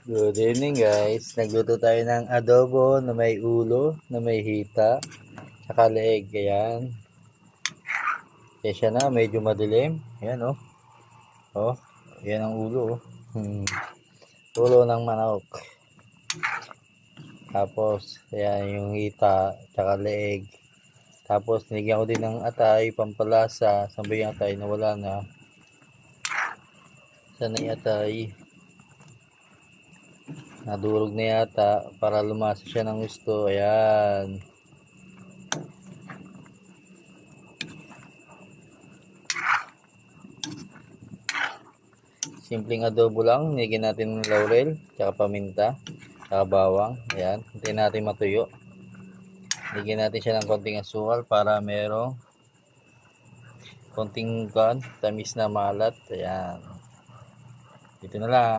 Good evening guys. Nagluto tayo ng adobo na may ulo, na may hita, tsaka leeg. Ayan. Kaya na, medyo madilim. Ayan oh. Oh, ayan ang ulo oh. Ulo ng manok. Tapos, ayan yung hita, tsaka leeg. Tapos, nilagyan ko din ng atay, pampalasa. Sabi yung atay na wala na. Sana yung atay. Nadurog na yata para lumasa siya ng gusto. Ayan. Simpleng adobo lang. Nilagyan natin ng laurel, tsaka paminta, tsaka bawang. Ayan. Hintayin natin matuyo. Nilagyan natin siya ng konting asukal para merong konting tamis na malat. Ayan. Dito na lang.